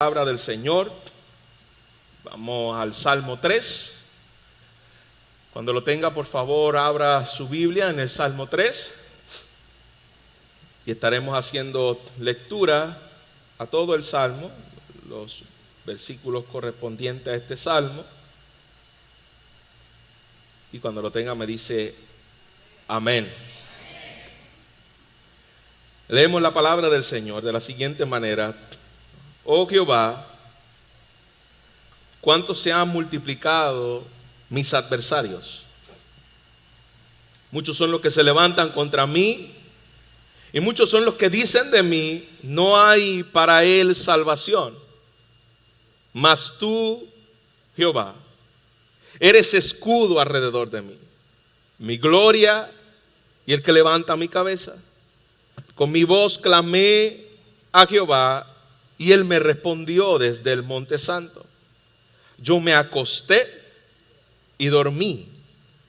Palabra del Señor. Vamos al Salmo 3. Cuando lo tenga, por favor, abra su Biblia en el Salmo 3. Y estaremos haciendo lectura a todo el Salmo, los versículos correspondientes a este Salmo. Y cuando lo tenga me dice amén. Leemos la palabra del Señor de la siguiente manera. Oh Jehová, cuánto se han multiplicado mis adversarios. Muchos son los que se levantan contra mí, y muchos son los que dicen de mí, no hay para él salvación. Mas tú, Jehová, eres escudo alrededor de mí, mi gloria y el que levanta mi cabeza. Con mi voz clamé a Jehová, y él me respondió desde el monte santo. Yo me acosté y dormí,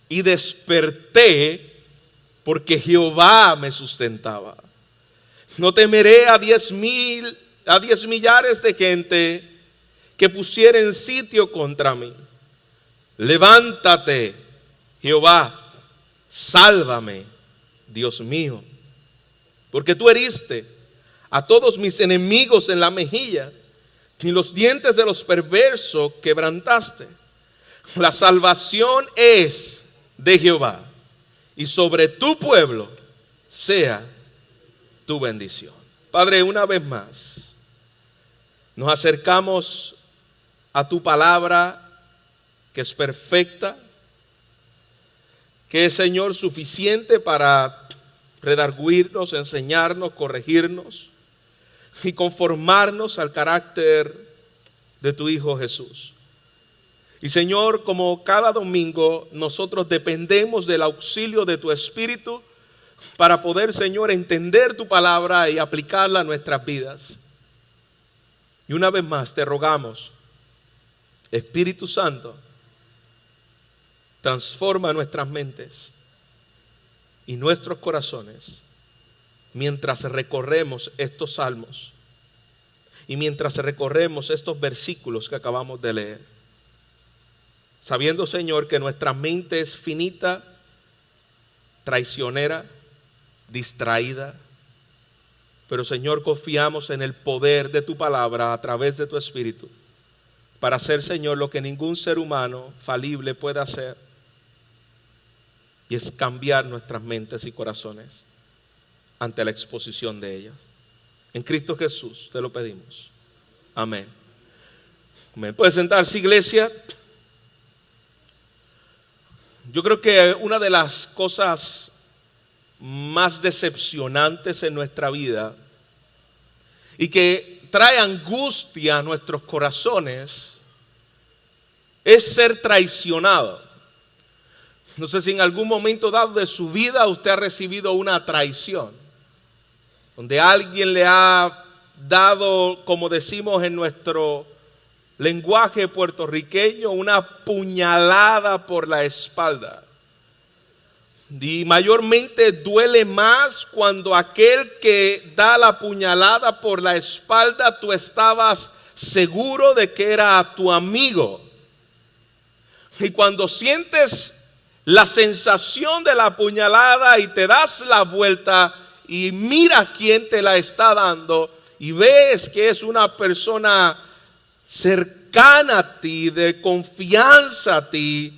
y desperté porque Jehová me sustentaba. No temeré a 10 millares de gente que pusieren sitio contra mí. Levántate, Jehová, sálvame, Dios mío, porque tú heriste a todos mis enemigos en la mejilla, y los dientes de los perversos quebrantaste. La salvación es de Jehová, y sobre tu pueblo sea tu bendición. Padre, una vez más nos acercamos a tu palabra, que es perfecta, que es, Señor, suficiente para redarguirnos, enseñarnos, corregirnos y conformarnos al carácter de tu Hijo Jesús. Y Señor, como cada domingo nosotros dependemos del auxilio de tu Espíritu para poder, Señor, entender tu palabra y aplicarla a nuestras vidas. Y una vez más te rogamos, Espíritu Santo, transforma nuestras mentes y nuestros corazones mientras recorremos estos salmos y mientras recorremos estos versículos que acabamos de leer, sabiendo, Señor, que nuestra mente es finita, traicionera, distraída, pero, Señor, confiamos en el poder de tu palabra a través de tu Espíritu para hacer, Señor, lo que ningún ser humano falible puede hacer, y es cambiar nuestras mentes y corazones ante la exposición de ellas. En Cristo Jesús te lo pedimos. Amén. Amén. ¿Puede sentarse, iglesia? Yo creo que una de las cosas más decepcionantes en nuestra vida y que trae angustia a nuestros corazones es ser traicionado. No sé si en algún momento dado de su vida usted ha recibido una traición, donde alguien le ha dado, como decimos en nuestro lenguaje puertorriqueño, una puñalada por la espalda. Y mayormente duele más cuando aquel que da la puñalada por la espalda, tú estabas seguro de que era tu amigo. Y cuando sientes la sensación de la puñalada y te das la vuelta y mira quién te la está dando y ves que es una persona cercana a ti, de confianza a ti,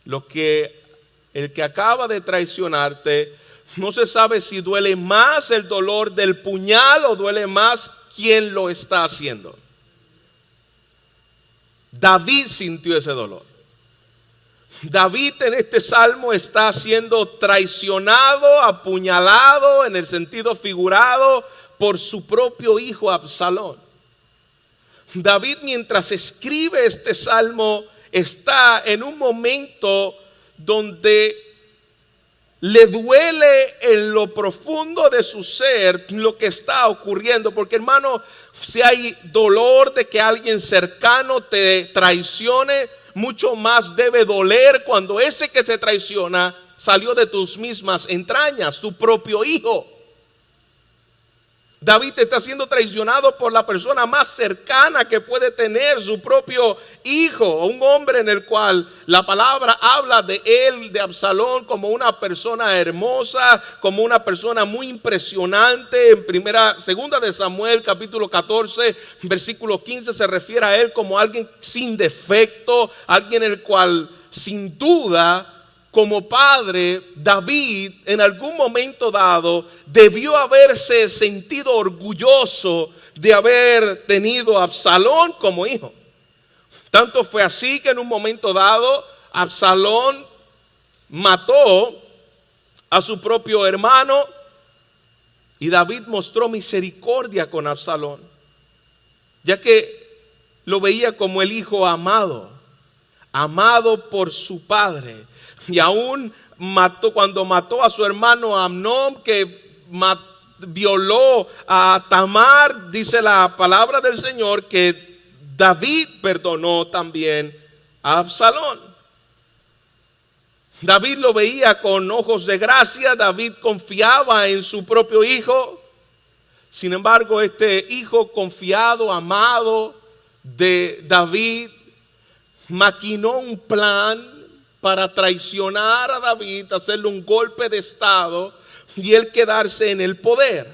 el que acaba de traicionarte, no se sabe si duele más el dolor del puñal o duele más quien lo está haciendo. David sintió ese dolor. David en este salmo está siendo traicionado, apuñalado en el sentido figurado por su propio hijo Absalón. David, mientras escribe este salmo, está en un momento donde le duele en lo profundo de su ser lo que está ocurriendo. Porque, hermano, si hay dolor de que alguien cercano te traicione, mucho más debe doler cuando ese que se traiciona salió de tus mismas entrañas, tu propio hijo. David está siendo traicionado por la persona más cercana que puede tener, su propio hijo, un hombre en el cual la palabra habla de él, de Absalón, como una persona hermosa, como una persona muy impresionante. En segunda de Samuel, capítulo 14, versículo 15, se refiere a él como alguien sin defecto, alguien el cual sin duda, como padre, David en algún momento dado debió haberse sentido orgulloso de haber tenido a Absalón como hijo. Tanto fue así que en un momento dado Absalón mató a su propio hermano y David mostró misericordia con Absalón, ya que lo veía como el hijo amado por su padre. Y aún cuando mató a su hermano Amnón, que violó a Tamar, dice la palabra del Señor que David perdonó también a Absalón. David lo veía con ojos de gracia, David confiaba en su propio hijo. Sin embargo, este hijo confiado, amado de David, maquinó un plan para traicionar a David, hacerle un golpe de estado y él quedarse en el poder.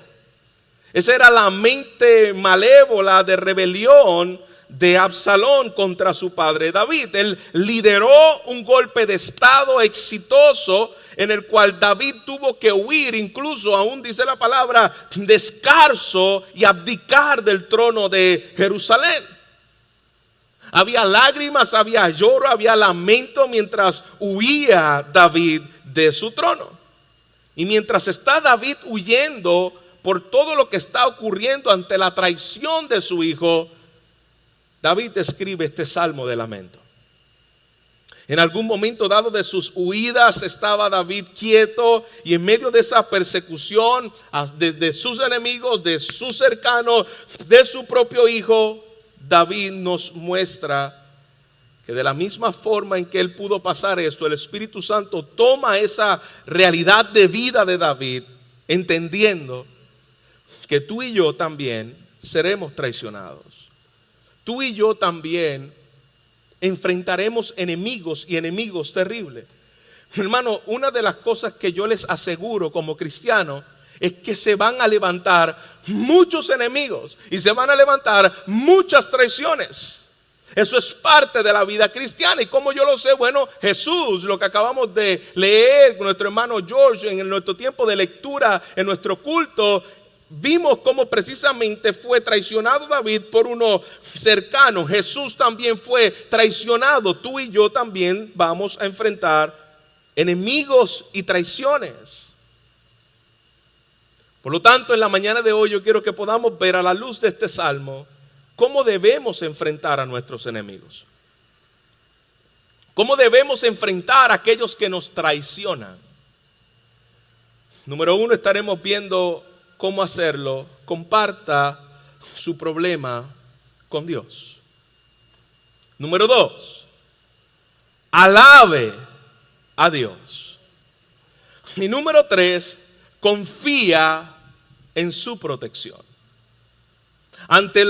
Esa era la mente malévola de rebelión de Absalón contra su padre David. Él lideró un golpe de estado exitoso en el cual David tuvo que huir, incluso aún dice la palabra, descalzo, y abdicar del trono de Jerusalén. Había lágrimas, había lloro, había lamento mientras huía David de su trono. Y mientras está David huyendo por todo lo que está ocurriendo ante la traición de su hijo, David escribe este salmo de lamento. En algún momento dado de sus huidas estaba David quieto, y en medio de esa persecución de sus enemigos, de sus cercanos, de su propio hijo, David nos muestra que de la misma forma en que él pudo pasar esto, el Espíritu Santo toma esa realidad de vida de David, entendiendo que tú y yo también seremos traicionados. Tú y yo también enfrentaremos enemigos, y enemigos terribles. Hermano, una de las cosas que yo les aseguro como cristiano es que se van a levantar muchos enemigos y se van a levantar muchas traiciones. Eso es parte de la vida cristiana. ¿Y cómo yo lo sé? Bueno, Jesús, lo que acabamos de leer con nuestro hermano George en nuestro tiempo de lectura, en nuestro culto, vimos cómo precisamente fue traicionado David por uno cercano. Jesús también fue traicionado. Tú y yo también vamos a enfrentar enemigos y traiciones. Por lo tanto, en la mañana de hoy yo quiero que podamos ver a la luz de este salmo cómo debemos enfrentar a nuestros enemigos. Cómo debemos enfrentar a aquellos que nos traicionan. Número 1, estaremos viendo cómo hacerlo. Comparta su problema con Dios. Número 2, alabe a Dios. Y número 3, confía en su protección. Ante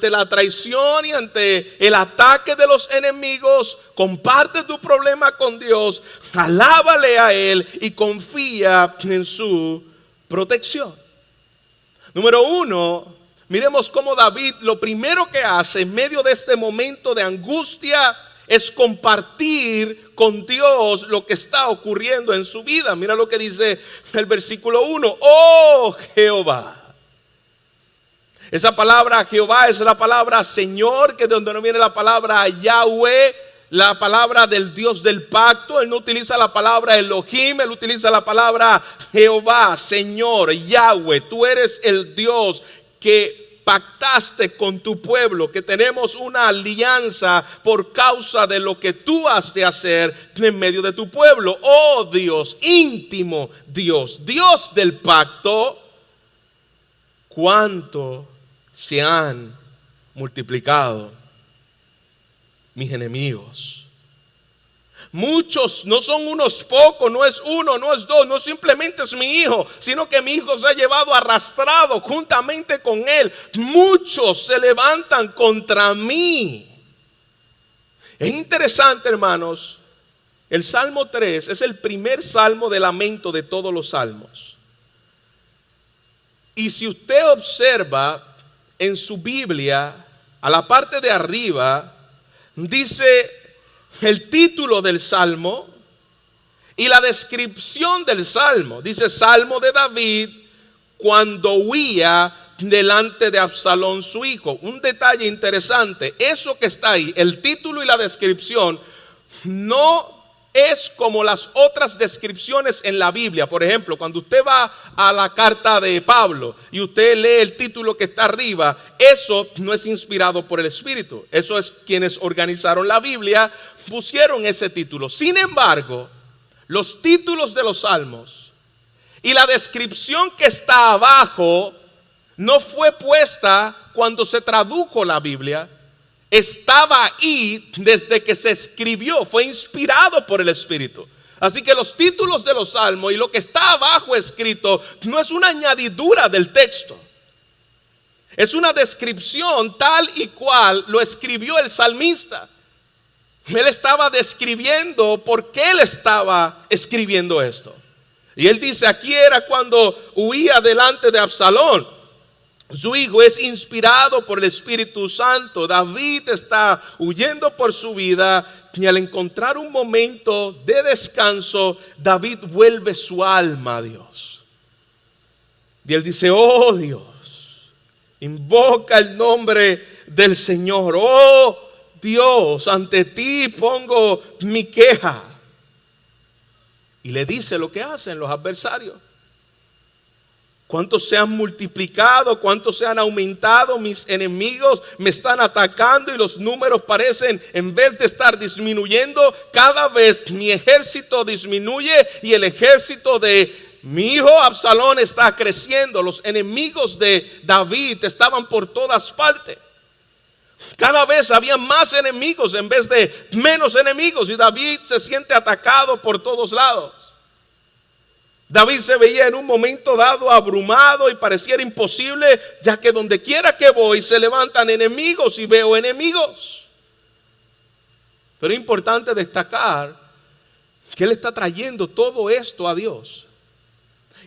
la traición y ante el ataque de los enemigos, comparte tu problema con Dios, alábale a Él y confía en su protección. Número 1, miremos cómo David lo primero que hace en medio de este momento de angustia es compartir con Dios lo que está ocurriendo en su vida. Mira lo que dice el versículo 1. Oh Jehová. Esa palabra Jehová es la palabra Señor, que es de donde no viene la palabra Yahweh, la palabra del Dios del pacto. Él no utiliza la palabra Elohim, él utiliza la palabra Jehová, Señor, Yahweh. Tú eres el Dios que pactaste con tu pueblo, que tenemos una alianza por causa de lo que tú has de hacer en medio de tu pueblo. Oh Dios, íntimo Dios, Dios del pacto, cuánto se han multiplicado mis enemigos. Muchos, no son unos pocos, no es uno, no es dos, no simplemente es mi hijo, sino que mi hijo se ha llevado arrastrado juntamente con él. Muchos se levantan contra mí. Es interesante, hermanos, el Salmo 3 es el primer salmo de lamento de todos los salmos. Y si usted observa en su Biblia, a la parte de arriba, dice el título del salmo y la descripción del salmo. Dice Salmo de David cuando huía delante de Absalón su hijo. Un detalle interesante, eso que está ahí, el título y la descripción, no es como las otras descripciones en la Biblia. Por ejemplo, cuando usted va a la carta de Pablo y usted lee el título que está arriba, eso no es inspirado por el Espíritu. Eso es quienes organizaron la Biblia, pusieron ese título. Sin embargo, los títulos de los salmos y la descripción que está abajo no fue puesta cuando se tradujo la Biblia. Estaba ahí desde que se escribió, fue inspirado por el Espíritu. Así que los títulos de los salmos y lo que está abajo escrito no es una añadidura del texto. Es una descripción tal y cual lo escribió el salmista. Él estaba describiendo por qué él estaba escribiendo esto. Y él dice, aquí era cuando huía delante de Absalón. Su hijo es inspirado por el Espíritu Santo. David está huyendo por su vida y al encontrar un momento de descanso, David vuelve su alma a Dios. Y él dice, oh Dios, invoca el nombre del Señor. Oh Dios, ante ti pongo mi queja. Y le dice lo que hacen los adversarios. ¿Cuántos se han multiplicado? ¿Cuántos se han aumentado? Mis enemigos me están atacando y los números parecen, en vez de estar disminuyendo, cada vez mi ejército disminuye y el ejército de mi hijo Absalón está creciendo. Los enemigos de David estaban por todas partes. Cada vez había más enemigos en vez de menos enemigos y David se siente atacado por todos lados. David se veía en un momento dado abrumado y pareciera imposible, ya que donde quiera que voy se levantan enemigos y veo enemigos. Pero es importante destacar que él está trayendo todo esto a Dios.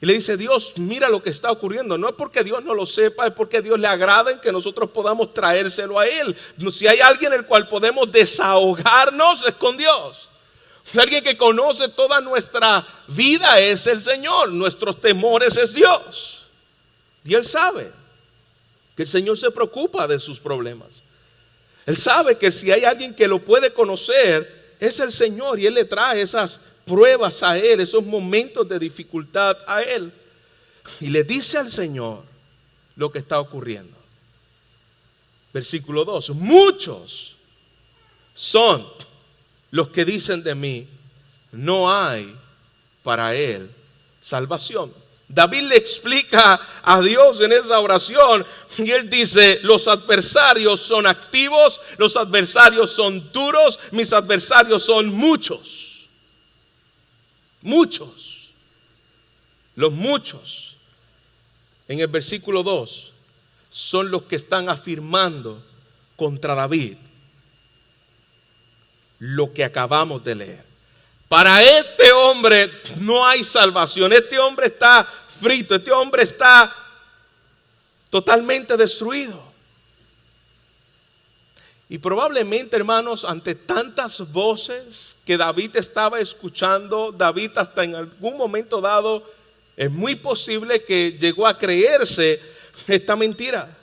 Y le dice, Dios, mira lo que está ocurriendo. No es porque Dios no lo sepa, es porque a Dios le agrada en que nosotros podamos traérselo a Él. Si hay alguien en el cual podemos desahogarnos, es con Dios. Alguien que conoce toda nuestra vida es el Señor. Nuestros temores es Dios. Y Él sabe que el Señor se preocupa de sus problemas. Él sabe que si hay alguien que lo puede conocer, es el Señor. Y Él le trae esas pruebas a Él, esos momentos de dificultad a Él. Y le dice al Señor lo que está ocurriendo. Versículo 2. Muchos son los que dicen de mí, no hay para él salvación. David le explica a Dios en esa oración y él dice, los adversarios son activos, los adversarios son duros, mis adversarios son muchos. Muchos. Los muchos, en el versículo 2, son los que están afirmando contra David lo que acabamos de leer. Para este hombre no hay salvación. Este hombre está frito. Este hombre está totalmente destruido. Y probablemente, hermanos, ante tantas voces que David estaba escuchando, David hasta en algún momento dado, es muy posible que llegó a creerse esta mentira.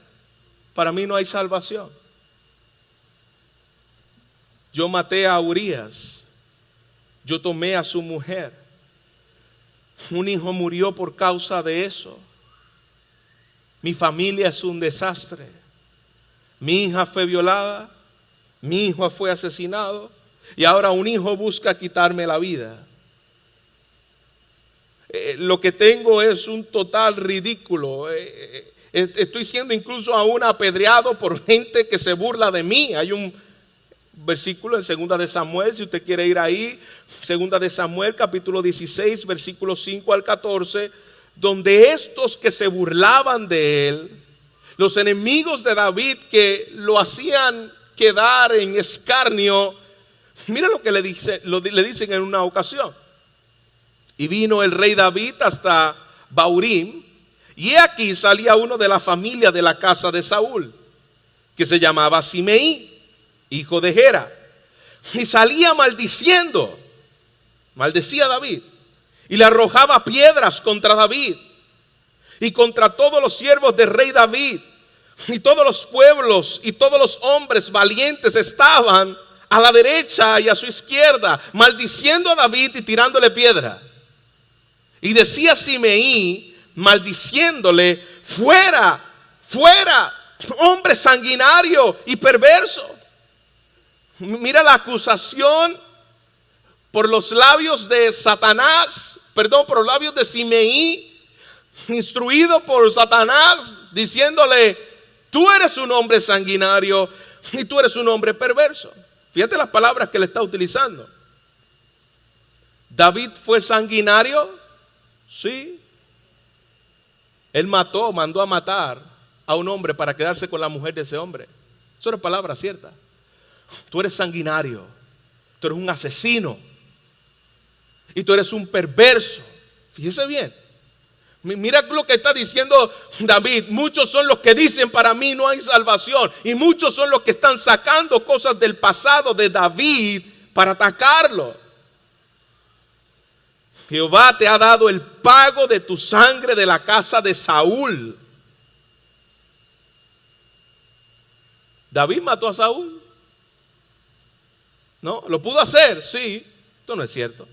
Para mí no hay salvación. Yo maté a Urías, yo tomé a su mujer, un hijo murió por causa de eso, mi familia es un desastre, mi hija fue violada, mi hijo fue asesinado y ahora un hijo busca quitarme la vida. Lo que tengo es un total ridículo. Estoy siendo incluso aún apedreado por gente que se burla de mí. Hay un versículo en segunda de Samuel, si usted quiere ir ahí, segunda de Samuel capítulo 16, versículos 5 al 14, donde estos que se burlaban de él, los enemigos de David que lo hacían quedar en escarnio, mira lo que le dicen en una ocasión. Y vino el rey David hasta Baurim, y he aquí salía uno de la familia de la casa de Saúl, que se llamaba Simeí, hijo de Gera, y salía maldecía a David, y le arrojaba piedras contra David, y contra todos los siervos del rey David, y todos los pueblos, y todos los hombres valientes estaban a la derecha y a su izquierda, maldiciendo a David y tirándole piedra. Y decía Simeí, maldiciéndole: fuera, fuera, hombre sanguinario y perverso. Mira la acusación por los labios de Satanás, por los labios de Simeí, instruido por Satanás, diciéndole: tú eres un hombre sanguinario y tú eres un hombre perverso. Fíjate las palabras que le está utilizando. ¿David fue sanguinario? Sí. Él mandó a matar a un hombre para quedarse con la mujer de ese hombre. Eso era palabra cierta. Tú eres sanguinario, tú eres un asesino y tú eres un perverso. Fíjese bien. Mira lo que está diciendo David: muchos son los que dicen para mí no hay salvación, y muchos son los que están sacando cosas del pasado de David para atacarlo. Jehová te ha dado el pago de tu sangre de la casa de Saúl. ¿David mató a Saúl? No, ¿lo pudo hacer? Sí, esto no es cierto.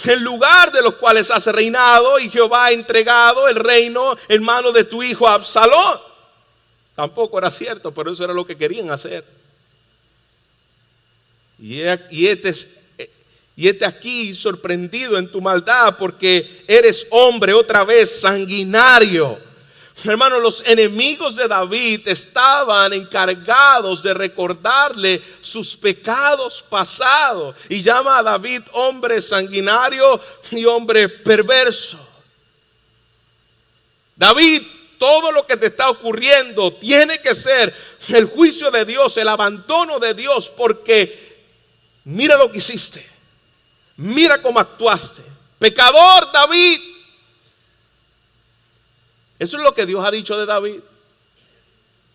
En lugar de los cuales has reinado, y Jehová ha entregado el reino en manos de tu hijo Absalón. Tampoco era cierto, pero eso era lo que querían hacer. Y este aquí sorprendido en tu maldad, porque eres hombre otra vez sanguinario. Hermanos, los enemigos de David estaban encargados de recordarle sus pecados pasados, y llama a David hombre sanguinario y hombre perverso. David, todo lo que te está ocurriendo tiene que ser el juicio de Dios, el abandono de Dios, porque mira lo que hiciste, mira cómo actuaste. Pecador David. Eso es lo que Dios ha dicho de David.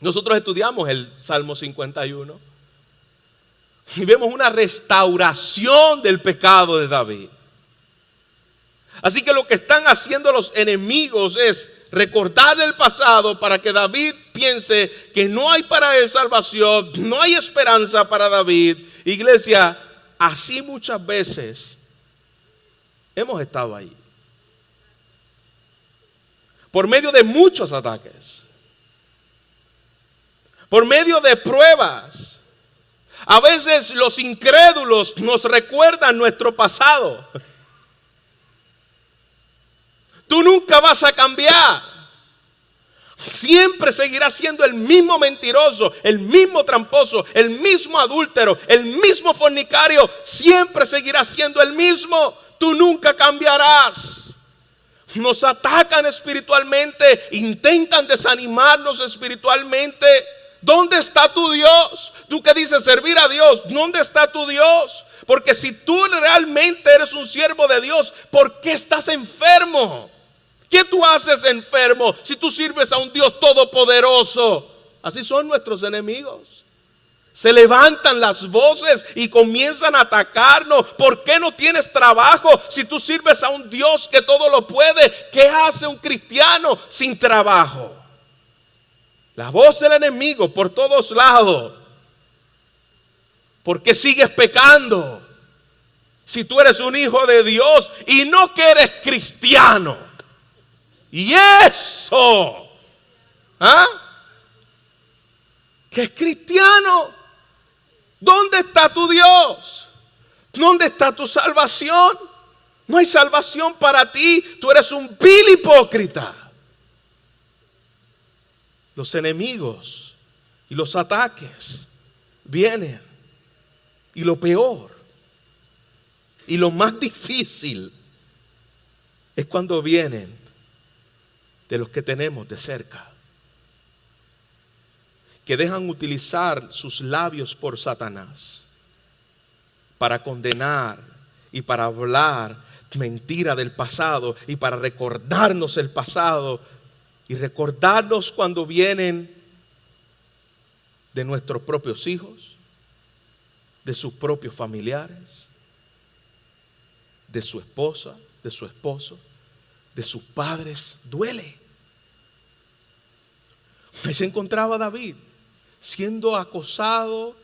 Nosotros estudiamos el Salmo 51 y vemos una restauración del pecado de David. Así que lo que están haciendo los enemigos es recordar el pasado para que David piense que no hay para él salvación, no hay esperanza para David. Iglesia, así muchas veces hemos estado ahí. Por medio de muchos ataques, por medio de pruebas. A veces los incrédulos nos recuerdan nuestro pasado. Tú nunca vas a cambiar. Siempre seguirás siendo el mismo mentiroso, el mismo tramposo, el mismo adúltero, el mismo fornicario. Siempre seguirás siendo el mismo. Tú nunca cambiarás. Nos atacan espiritualmente, intentan desanimarnos espiritualmente. ¿Dónde está tu Dios? Tú que dices servir a Dios, ¿dónde está tu Dios? Porque si tú realmente eres un siervo de Dios, ¿por qué estás enfermo? ¿Qué tú haces enfermo si tú sirves a un Dios todopoderoso? Así son nuestros enemigos. Se levantan las voces y comienzan a atacarnos. ¿Por qué no tienes trabajo si tú sirves a un Dios que todo lo puede? ¿Qué hace un cristiano sin trabajo? La voz del enemigo por todos lados. ¿Por qué sigues pecando? Si tú eres un hijo de Dios y no que eres cristiano. Y eso, que es cristiano. ¿Dónde está tu Dios? ¿Dónde está tu salvación? No hay salvación para ti. Tú eres un vil hipócrita. Los enemigos y los ataques vienen. Y lo peor y lo más difícil es cuando vienen de los que tenemos de cerca, que dejan utilizar sus labios por Satanás para condenar y para hablar mentira del pasado y para recordarnos el pasado y recordarnos cuando vienen de nuestros propios hijos, de sus propios familiares, de su esposa, de su esposo, de sus padres. Duele. Ahí se encontraba David siendo acosado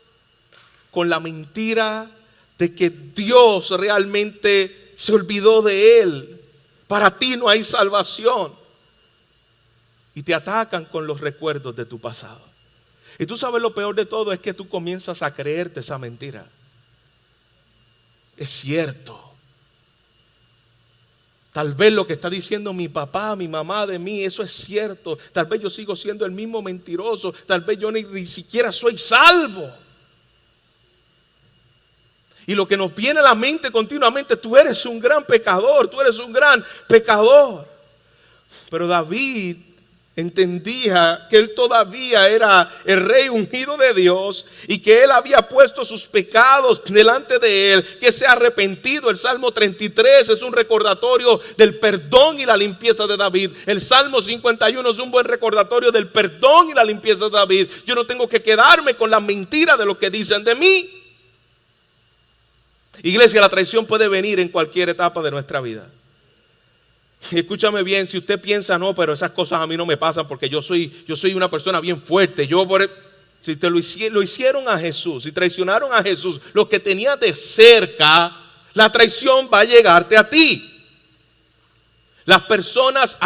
con la mentira de que Dios realmente se olvidó de él. Para ti no hay salvación. Y te atacan con los recuerdos de tu pasado. Y tú sabes, lo peor de todo es que tú comienzas a creerte esa mentira. Es cierto. Tal vez lo que está diciendo mi papá, mi mamá de mí, eso es cierto. Tal vez yo sigo siendo el mismo mentiroso. Tal vez yo ni siquiera soy salvo. Y lo que nos viene a la mente continuamente: tú eres un gran pecador, tú eres un gran pecador. Pero David entendía que él todavía era el rey ungido de Dios y que él había puesto sus pecados delante de él, que se ha arrepentido. El Salmo 33 es un recordatorio del perdón y la limpieza de David. El Salmo 51 es un buen recordatorio del perdón y la limpieza de David. Yo no tengo que quedarme con la mentira de lo que dicen de mí. Iglesia, la traición puede venir en cualquier etapa de nuestra vida. Y escúchame bien, si usted piensa, no, pero esas cosas a mí no me pasan porque yo soy una persona bien fuerte. Si te lo hicieron a Jesús, si traicionaron a Jesús, lo que tenía de cerca, la traición va a llegarte a ti. Las personas,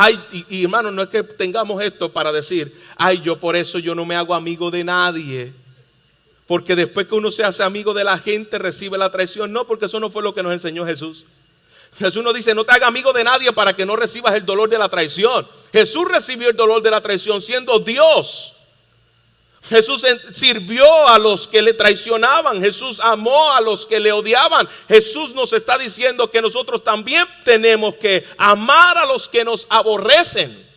y hermano, no es que tengamos esto para decir, yo por eso yo no me hago amigo de nadie. Porque después que uno se hace amigo de la gente, recibe la traición. No, porque eso no fue lo que nos enseñó Jesús. Jesús nos dice: no te hagas amigo de nadie para que no recibas el dolor de la traición. Jesús recibió el dolor de la traición siendo Dios. Jesús sirvió a los que le traicionaban. Jesús amó a los que le odiaban. Jesús nos está diciendo que nosotros también tenemos que amar a los que nos aborrecen.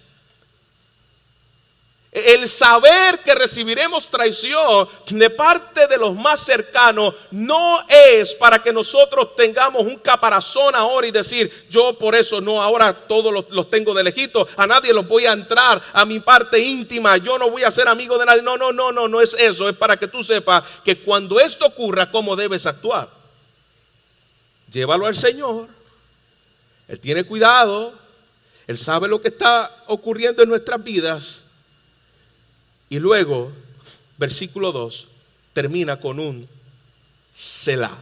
El saber que recibiremos traición de parte de los más cercanos no es para que nosotros tengamos un caparazón ahora y decir: yo por eso no, ahora todos los tengo de lejito, a nadie los voy a entrar a mi parte íntima, yo no voy a ser amigo de nadie. No es eso. Es para que tú sepas que cuando esto ocurra, ¿cómo debes actuar? Llévalo al Señor. Él tiene cuidado. Él sabe lo que está ocurriendo en nuestras vidas. Y luego, versículo 2, termina con un Selah.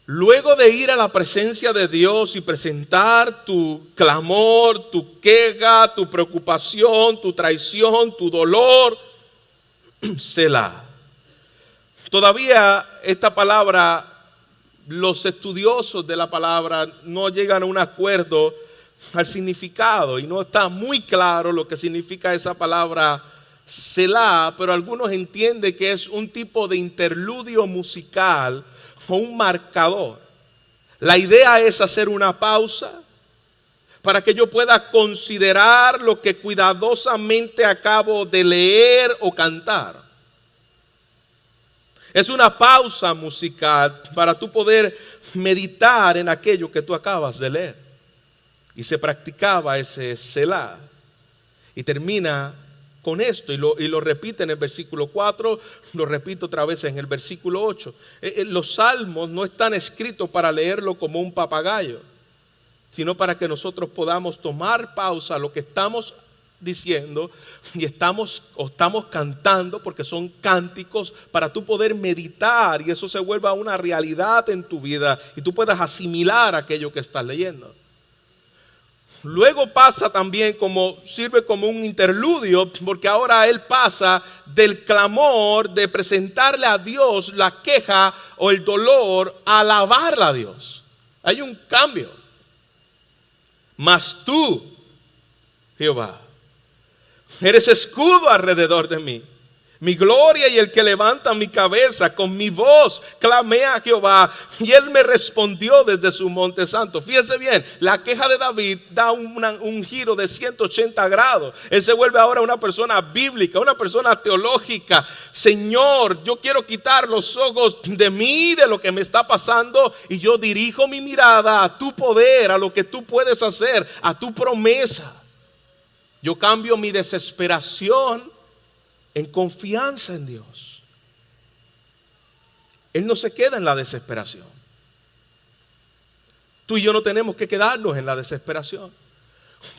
Luego de ir a la presencia de Dios y presentar tu clamor, tu queja, tu preocupación, tu traición, tu dolor, Selah. Todavía esta palabra, los estudiosos de la palabra no llegan a un acuerdo al significado, y no está muy claro lo que significa esa palabra Selah, pero algunos entienden que es un tipo de interludio musical o un marcador. La idea es hacer una pausa para que yo pueda considerar lo que cuidadosamente acabo de leer o cantar. Es una pausa musical para tú poder meditar en aquello que tú acabas de leer. Y se practicaba ese Selah. Y termina con esto. Y lo repite en el versículo 4. Lo repito otra vez en el versículo 8. Los salmos no están escritos para leerlo como un papagayo, sino para que nosotros podamos tomar pausa a lo que estamos diciendo y estamos cantando, porque son cánticos, para tú poder meditar y eso se vuelva una realidad en tu vida y tú puedas asimilar aquello que estás leyendo. Luego pasa también sirve como un interludio, porque ahora él pasa del clamor de presentarle a Dios la queja o el dolor a alabarle a Dios. Hay un cambio. Mas tú, Jehová, eres escudo alrededor de mí. mi gloria y el que levanta mi cabeza. Con mi voz clamé a Jehová y él me respondió desde su monte santo. Fíjese bien, la queja de David da un giro de 180 grados. Él se vuelve ahora una persona bíblica, una persona teológica. Señor, yo quiero quitar los ojos de mí, de lo que me está pasando, y yo dirijo mi mirada a tu poder, a lo que tú puedes hacer, a tu promesa. Yo cambio mi desesperación en confianza en Dios. Él no se queda en la desesperación. Tú y yo no tenemos que quedarnos en la desesperación.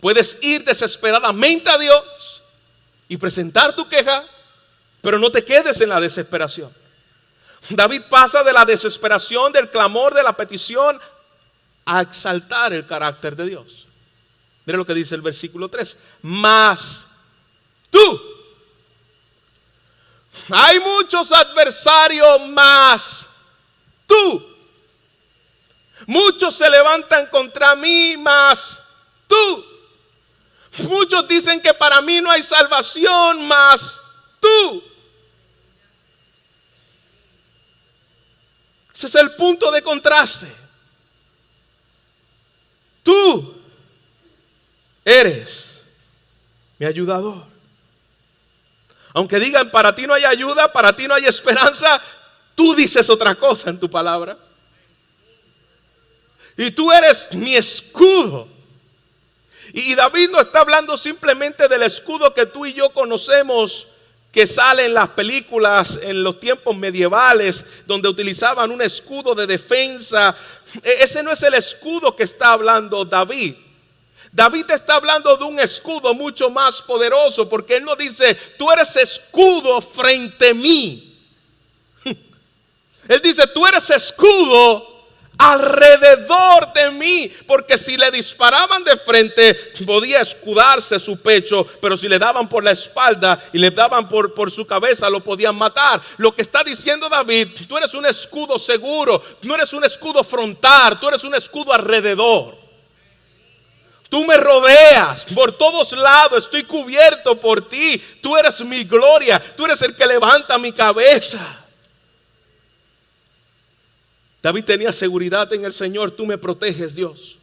Puedes ir desesperadamente a Dios y presentar tu queja, pero no te quedes en la desesperación. David pasa de la desesperación, del clamor, de la petición, a exaltar el carácter de Dios. Mira lo que dice el versículo 3. Mas tú. Hay muchos adversarios, mas tú. Muchos se levantan contra mí, mas tú. Muchos dicen que para mí no hay salvación, mas tú. Ese es el punto de contraste. Tú eres mi ayudador. Aunque digan para ti no hay ayuda, para ti no hay esperanza, tú dices otra cosa en tu palabra. Y tú eres mi escudo. Y David no está hablando simplemente del escudo que tú y yo conocemos, que sale en las películas en los tiempos medievales, donde utilizaban un escudo de defensa. Ese no es el escudo que está hablando David. David está hablando de un escudo mucho más poderoso, porque él no dice, tú eres escudo frente a mí. Él dice, tú eres escudo alrededor de mí, porque si le disparaban de frente, podía escudarse su pecho, pero si le daban por la espalda y le daban por su cabeza, lo podían matar. Lo que está diciendo David, tú eres un escudo seguro, no eres un escudo frontal, tú eres un escudo alrededor. Tú me rodeas por todos lados, estoy cubierto por ti. Tú eres mi gloria, tú eres el que levanta mi cabeza. David tenía seguridad en el Señor. Tú me proteges, Dios.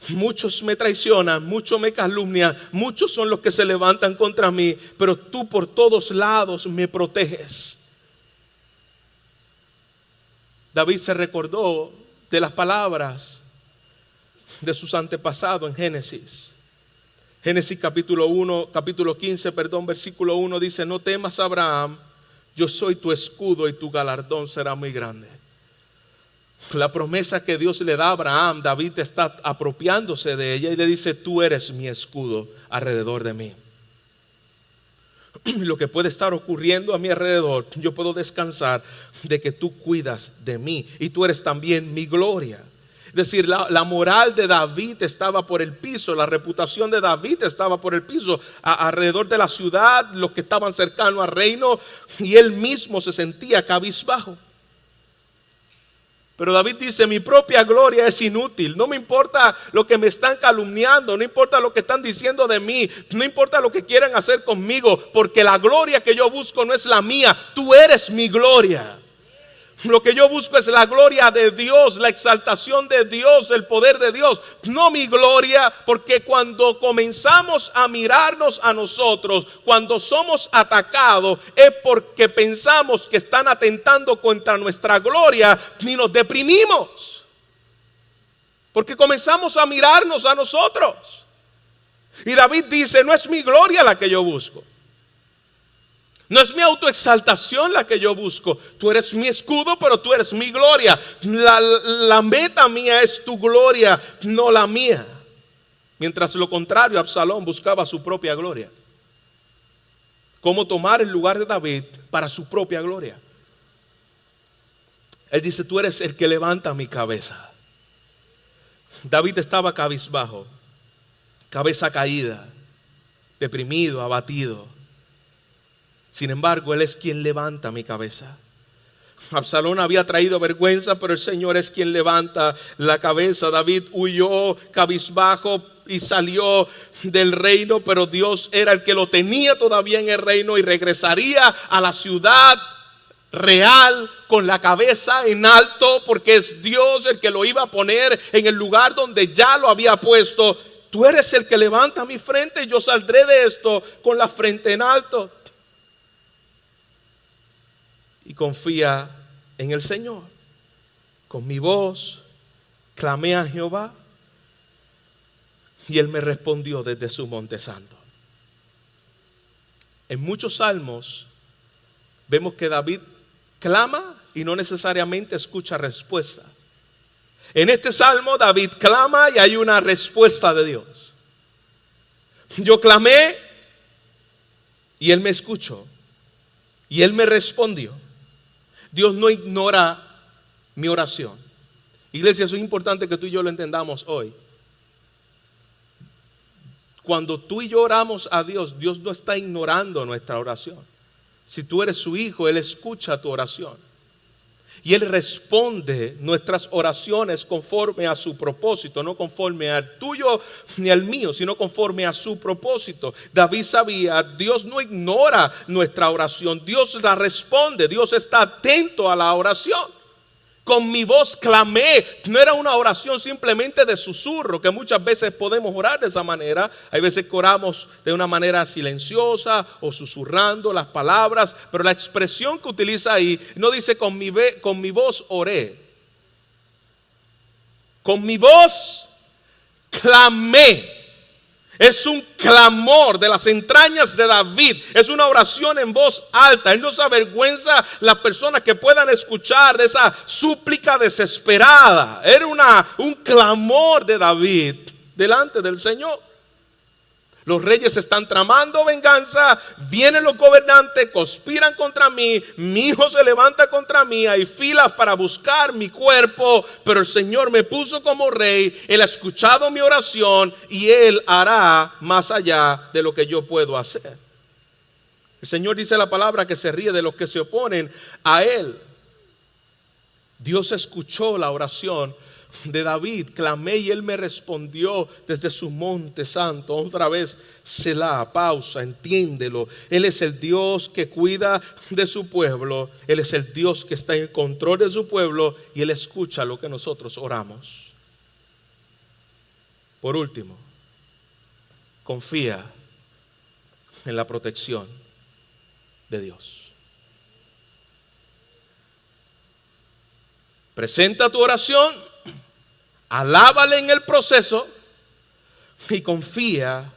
Muchos me traicionan, muchos me calumnian, muchos son los que se levantan contra mí, pero tú por todos lados me proteges. David se recordó de las palabras de sus antepasados en Génesis. Génesis capítulo 15, versículo 1 dice, no temas, Abraham, yo soy tu escudo y tu galardón será muy grande. La promesa que Dios le da a Abraham, David está apropiándose de ella y le dice, tú eres mi escudo alrededor de mí. Lo que puede estar ocurriendo a mi alrededor, yo puedo descansar de que tú cuidas de mí y tú eres también mi gloria. Es decir, la moral de David estaba por el piso, la reputación de David estaba por el piso, alrededor de la ciudad, los que estaban cercanos al reino, y él mismo se sentía cabizbajo. Pero David dice, mi propia gloria es inútil, no me importa lo que me están calumniando, no importa lo que están diciendo de mí, no importa lo que quieran hacer conmigo, porque la gloria que yo busco no es la mía, tú eres mi gloria. Lo que yo busco es la gloria de Dios, la exaltación de Dios, el poder de Dios, no mi gloria, porque cuando comenzamos a mirarnos a nosotros, cuando somos atacados, es porque pensamos que están atentando contra nuestra gloria y nos deprimimos. Porque comenzamos a mirarnos a nosotros. Y David dice, no es mi gloria la que yo busco. No es mi autoexaltación la que yo busco. Tú eres mi escudo, pero tú eres mi gloria. La meta mía es tu gloria, no la mía. Mientras lo contrario, Absalón buscaba su propia gloria. ¿Cómo tomar el lugar de David para su propia gloria? Él dice, tú eres el que levanta mi cabeza. David estaba cabizbajo, cabeza caída, deprimido, abatido. Sin embargo, Él es quien levanta mi cabeza. Absalón había traído vergüenza, pero el Señor es quien levanta la cabeza. David huyó cabizbajo y salió del reino, pero Dios era el que lo tenía todavía en el reino y regresaría a la ciudad real con la cabeza en alto, porque es Dios el que lo iba a poner en el lugar donde ya lo había puesto. Tú eres el que levanta mi frente y yo saldré de esto con la frente en alto. Y confía en el Señor. Con mi voz clamé a Jehová y Él me respondió desde su monte santo. En muchos salmos vemos que David clama y no necesariamente escucha respuesta. En este salmo David clama y hay una respuesta de Dios. Yo clamé y Él me escuchó y Él me respondió. Dios no ignora mi oración. Iglesia, eso es importante que tú y yo lo entendamos hoy. Cuando tú y yo oramos a Dios, Dios no está ignorando nuestra oración. Si tú eres su hijo, Él escucha tu oración. Y Él responde nuestras oraciones conforme a su propósito, no conforme al tuyo ni al mío, sino conforme a su propósito. David sabía, Dios no ignora nuestra oración, Dios la responde, Dios está atento a la oración. Con mi voz clamé. No era una oración simplemente de susurro, que muchas veces podemos orar de esa manera. Hay veces que oramos de una manera silenciosa o susurrando las palabras, pero la expresión que utiliza ahí no dice con mi voz oré. Con mi voz clamé. Es un clamor de las entrañas de David. Es una oración en voz alta. Él no se avergüenza las personas que puedan escuchar de esa súplica desesperada. Era un clamor de David delante del Señor. Los reyes están tramando venganza, vienen los gobernantes, conspiran contra mí, mi hijo se levanta contra mí, hay filas para buscar mi cuerpo, pero el Señor me puso como rey, Él ha escuchado mi oración y Él hará más allá de lo que yo puedo hacer. El Señor dice la palabra que se ríe de los que se oponen a Él. Dios escuchó la oración de David, clamé y Él me respondió desde su monte santo. Otra vez, Selah, pausa, entiéndelo. Él es el Dios que cuida de su pueblo. Él es el Dios que está en control de su pueblo y Él escucha lo que nosotros oramos. Por último, confía en la protección de Dios. Presenta tu oración, alábale en el proceso y confía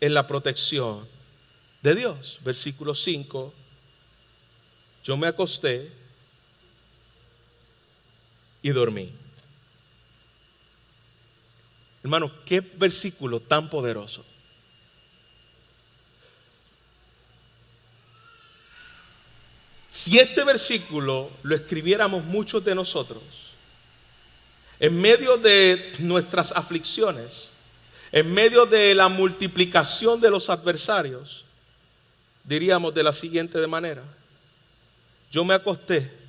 en la protección de Dios. Versículo 5. Yo me acosté y dormí. Hermano, qué versículo tan poderoso. Si este versículo lo escribiéramos muchos de nosotros, en medio de nuestras aflicciones, en medio de la multiplicación de los adversarios, diríamos de la siguiente manera: yo me acosté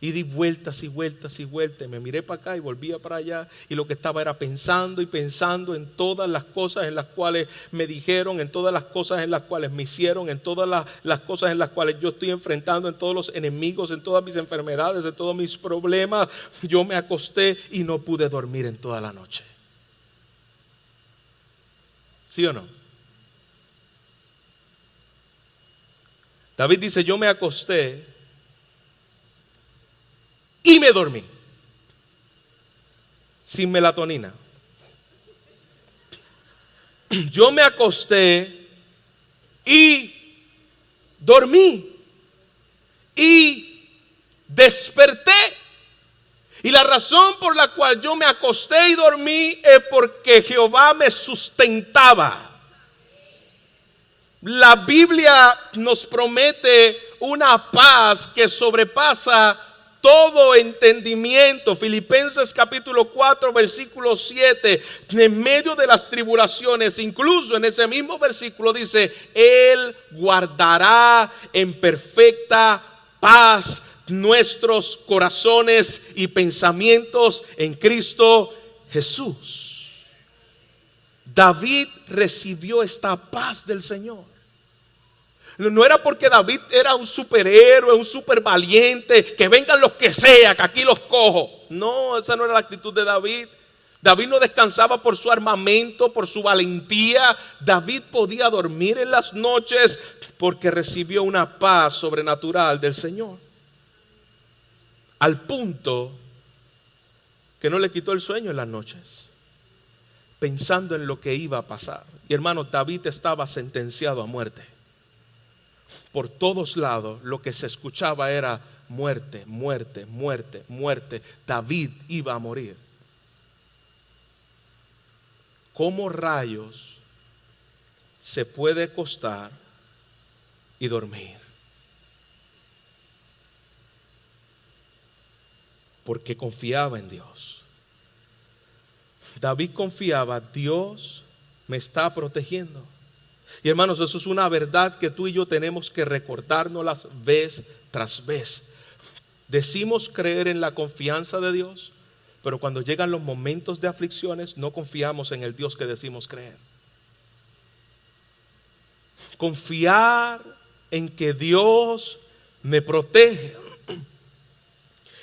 y di vueltas y vueltas y vueltas, me miré para acá y volvía para allá, y lo que estaba era pensando y pensando en todas las cosas en las cuales me dijeron, en todas las cosas en las cuales me hicieron, en todas las cosas en las cuales yo estoy enfrentando, en todos los enemigos, en todas mis enfermedades, en todos mis problemas. Yo me acosté y no pude dormir en toda la noche. ¿Sí o no? David dice, yo me acosté y me dormí, sin melatonina. Yo me acosté y dormí y desperté. Y la razón por la cual yo me acosté y dormí es porque Jehová me sustentaba. La Biblia nos promete una paz que sobrepasa todo entendimiento. Filipenses capítulo 4 versículo 7, en medio de las tribulaciones, incluso en ese mismo versículo dice, Él guardará en perfecta paz nuestros corazones y pensamientos en Cristo Jesús. David recibió esta paz del Señor. No era porque David era un superhéroe, un super valiente, que vengan los que sea, que aquí los cojo. No, esa no era la actitud de David. David no descansaba por su armamento, por su valentía. David podía dormir en las noches porque recibió una paz sobrenatural del Señor. Al punto que no le quitó el sueño en las noches, pensando en lo que iba a pasar. Y hermano, David estaba sentenciado a muerte. Por todos lados lo que se escuchaba era muerte, muerte, muerte, muerte. David iba a morir. ¿Cómo rayos se puede acostar y dormir? Porque confiaba en Dios. David confiaba, Dios me está protegiendo. Y hermanos, eso es una verdad que tú y yo tenemos que recordárnoslas vez tras vez. Decimos creer en la confianza de Dios, pero cuando llegan los momentos de aflicciones no confiamos en el Dios que decimos creer. Confiar en que Dios me protege.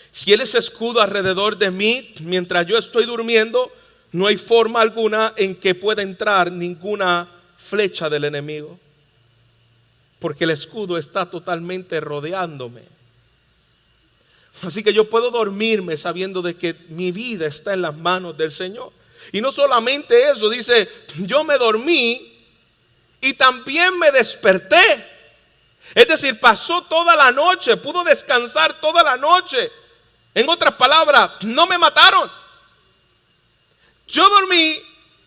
Si Él es escudo alrededor de mí mientras yo estoy durmiendo, no hay forma alguna en que pueda entrar ninguna flecha del enemigo, porque el escudo está totalmente rodeándome. Así que yo puedo dormirme sabiendo de que mi vida está en las manos del Señor. Y no solamente eso, dice, yo me dormí y también me desperté. Es decir, pasó toda la noche, pudo descansar toda la noche. En otras palabras, no me mataron. Yo dormí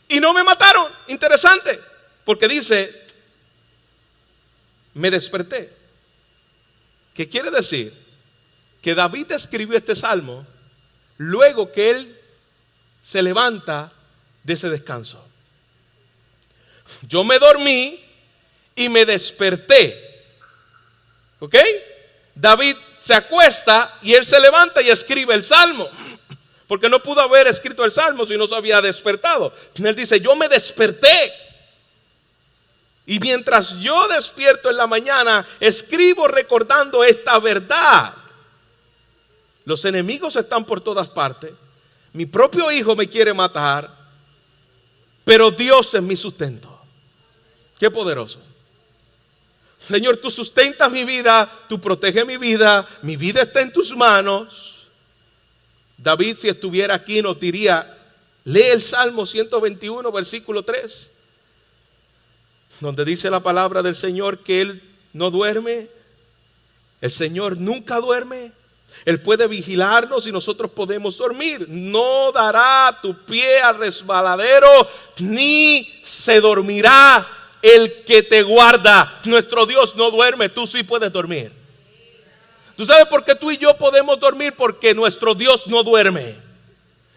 y no me mataron. Interesante, porque dice, me desperté. ¿Qué quiere decir? Que David escribió este salmo luego que él se levanta de ese descanso. Yo me dormí y me desperté. ¿Ok? David se acuesta y él se levanta y escribe el salmo. Porque no pudo haber escrito el salmo si no se había despertado. Él dice, yo me desperté. Y mientras yo despierto en la mañana, escribo recordando esta verdad. Los enemigos están por todas partes. Mi propio hijo me quiere matar, pero Dios es mi sustento. Qué poderoso. Señor, tú sustentas mi vida, tú proteges mi vida está en tus manos. David, si estuviera aquí, nos diría, lee el Salmo 121, versículo 3, donde dice la palabra del Señor que Él no duerme. El Señor nunca duerme. Él puede vigilarnos y nosotros podemos dormir. No dará tu pie al resbaladero, ni se dormirá el que te guarda. Nuestro Dios no duerme, tú sí puedes dormir. ¿Tú sabes por qué tú y yo podemos dormir? Porque nuestro Dios no duerme.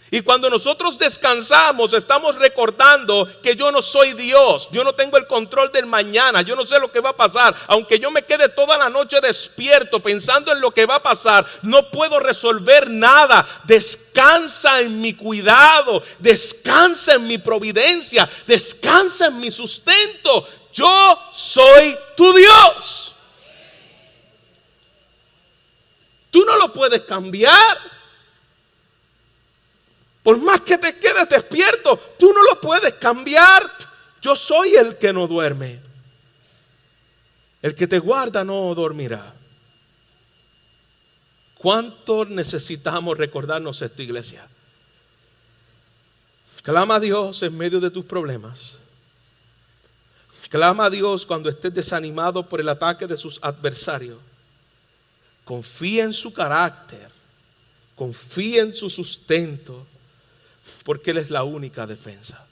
Y cuando nosotros descansamos, estamos recordando que yo no soy Dios. Yo no tengo el control del mañana. Yo no sé lo que va a pasar. Aunque yo me quede toda la noche despierto pensando en lo que va a pasar, no puedo resolver nada. Descansa en mi cuidado. Descansa en mi providencia. Descansa en mi sustento. Yo soy tu Dios. Tú no lo puedes cambiar. Por más que te quedes despierto, tú no lo puedes cambiar. Yo soy el que no duerme. El que te guarda no dormirá. ¿Cuánto necesitamos recordarnos esta iglesia? Clama a Dios en medio de tus problemas. Clama a Dios cuando estés desanimado por el ataque de sus adversarios. Confía en su carácter. Confía en su sustento. Porque Él es la única defensa.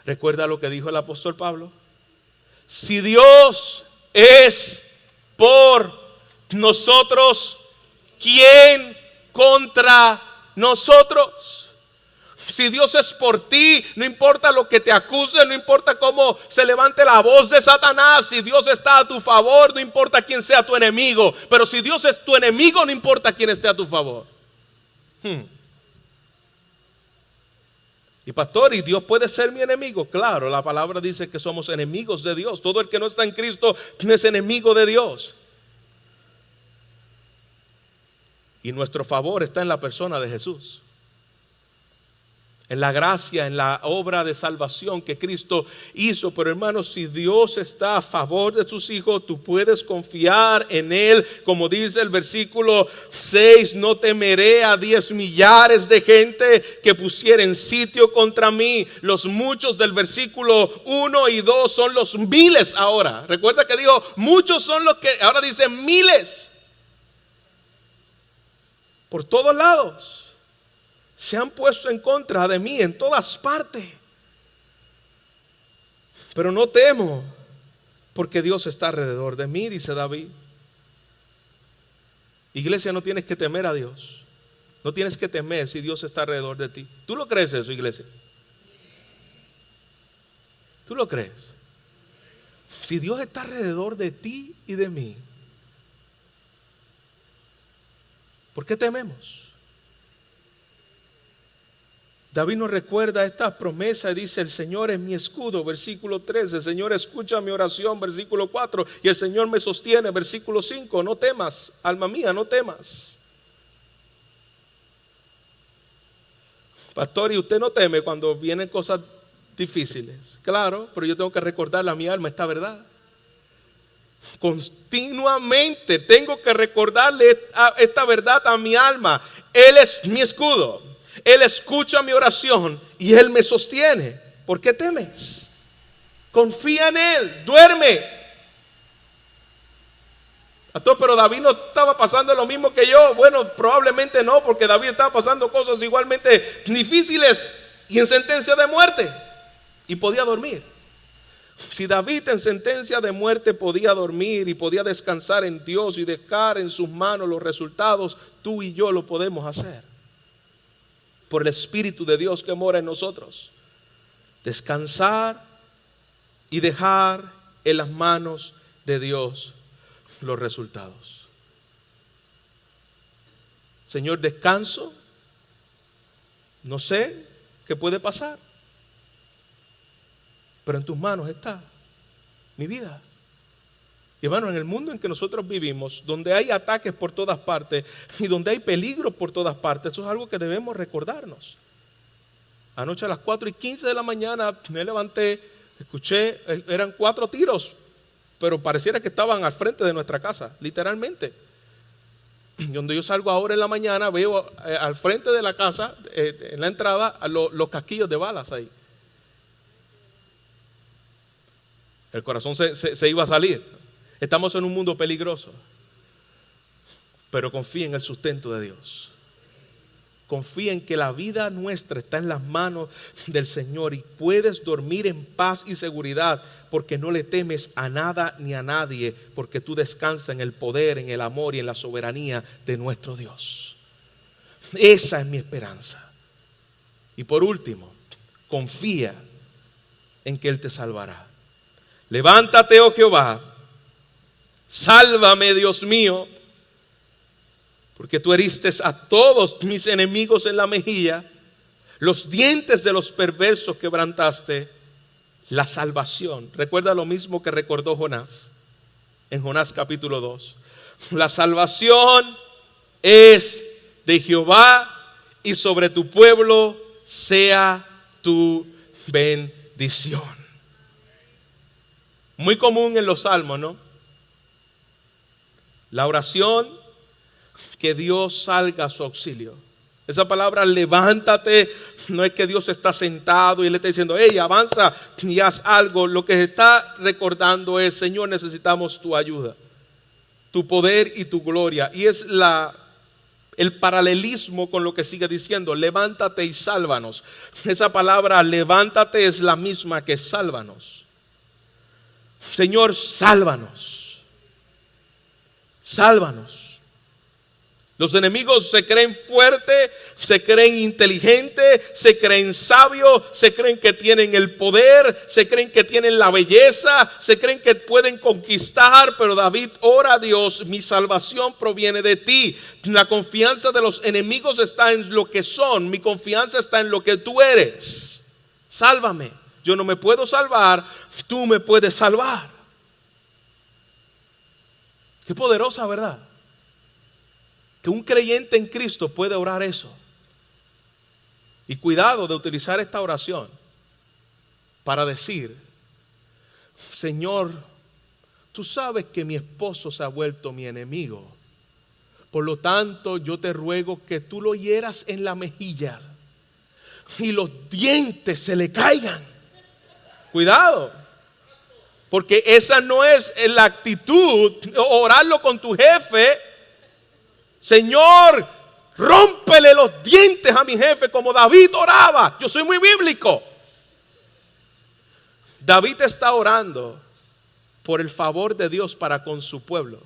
Recuerda lo que dijo el apóstol Pablo. Si Dios es por nosotros, ¿quién contra nosotros? Si Dios es por ti, no importa lo que te acuse, no importa cómo se levante la voz de Satanás. Si Dios está a tu favor, no importa quién sea tu enemigo. Pero si Dios es tu enemigo, no importa quién esté a tu favor. Y pastor, ¿y Dios puede ser mi enemigo? Claro, la palabra dice que somos enemigos de Dios. Todo el que no está en Cristo es enemigo de Dios. Y nuestro favor está en la persona de Jesús, en la gracia, en la obra de salvación que Cristo hizo. Pero hermanos, si Dios está a favor de sus hijos, tú puedes confiar en Él. Como dice el versículo 6, no temeré a 10 millares de gente que pusieren sitio contra mí. Los muchos del versículo 1 y 2 son los miles ahora. Recuerda que dijo, muchos son los que, ahora dice miles. Por todos lados se han puesto en contra de mí en todas partes. Pero no temo, porque Dios está alrededor de mí, dice David. Iglesia, no tienes que temer a Dios. No tienes que temer si Dios está alrededor de ti. ¿Tú lo crees eso, iglesia? ¿Tú lo crees? Si Dios está alrededor de ti y de mí, ¿por qué tememos? David nos recuerda esta promesa y dice, el Señor es mi escudo, versículo 3, el Señor escucha mi oración, versículo 4, y el Señor me sostiene, versículo 5, no temas, alma mía, no temas. Pastor, ¿y usted no teme cuando vienen cosas difíciles? Claro, pero yo tengo que recordarle a mi alma esta verdad. Continuamente tengo que recordarle esta verdad a mi alma. Él es mi escudo. Él escucha mi oración y Él me sostiene. ¿Por qué temes? Confía en Él, duerme. Pero David no estaba pasando lo mismo que yo. Bueno, probablemente no, porque David estaba pasando cosas igualmente difíciles y en sentencia de muerte. Y podía dormir. Si David en sentencia de muerte podía dormir y podía descansar en Dios y dejar en sus manos los resultados, tú y yo lo podemos hacer. Por el Espíritu de Dios que mora en nosotros. Descansar y dejar en las manos de Dios los resultados. Señor, descanso. No sé qué puede pasar, pero en tus manos está mi vida. Y hermano, en el mundo en que nosotros vivimos, donde hay ataques por todas partes y donde hay peligros por todas partes, eso es algo que debemos recordarnos. Anoche a las 4:15 de la mañana me levanté, escuché, eran 4 tiros, pero pareciera que estaban al frente de nuestra casa, literalmente. Y donde yo salgo ahora en la mañana, veo al frente de la casa, en la entrada, los casquillos de balas ahí. El corazón se iba a salir. Estamos en un mundo peligroso, pero confía en el sustento de Dios. Confía en que la vida nuestra está en las manos del Señor y puedes dormir en paz y seguridad porque no le temes a nada ni a nadie, porque tú descansas en el poder, en el amor y en la soberanía de nuestro Dios. Esa es mi esperanza. Y por último, confía en que Él te salvará. Levántate, oh Jehová, sálvame, Dios mío, porque tú heriste a todos mis enemigos en la mejilla, los dientes de los perversos quebrantaste, la salvación. Recuerda lo mismo que recordó Jonás en Jonás capítulo 2. La salvación es de Jehová y sobre tu pueblo sea tu bendición. Muy común en los salmos, ¿no? La oración, que Dios salga a su auxilio. Esa palabra levántate, no es que Dios está sentado y le está diciendo, hey, avanza y haz algo. Lo que se está recordando es, Señor, necesitamos tu ayuda, tu poder y tu gloria. Y es el paralelismo con lo que sigue diciendo, levántate y sálvanos. Esa palabra levántate es la misma que sálvanos. Señor, sálvanos. Sálvanos. Los enemigos se creen fuertes, se creen inteligentes, se creen sabios, se creen que tienen el poder, se creen que tienen la belleza, se creen que pueden conquistar. Pero David ora a Dios, mi salvación proviene de ti. La confianza de los enemigos está en lo que son, mi confianza está en lo que tú eres. sálvame. Yo no me puedo salvar, tú me puedes salvar. Qué poderosa, ¿verdad? Que un creyente en Cristo puede orar eso. Y cuidado de utilizar esta oración para decir: Señor, tú sabes que mi esposo se ha vuelto mi enemigo. Por lo tanto, yo te ruego que tú lo hieras en la mejilla y los dientes se le caigan. Cuidado, porque esa no es la actitud. Orarlo con tu jefe: Señor, rómpele los dientes a mi jefe, como David oraba. Yo soy muy bíblico. David está orando por el favor de Dios para con su pueblo.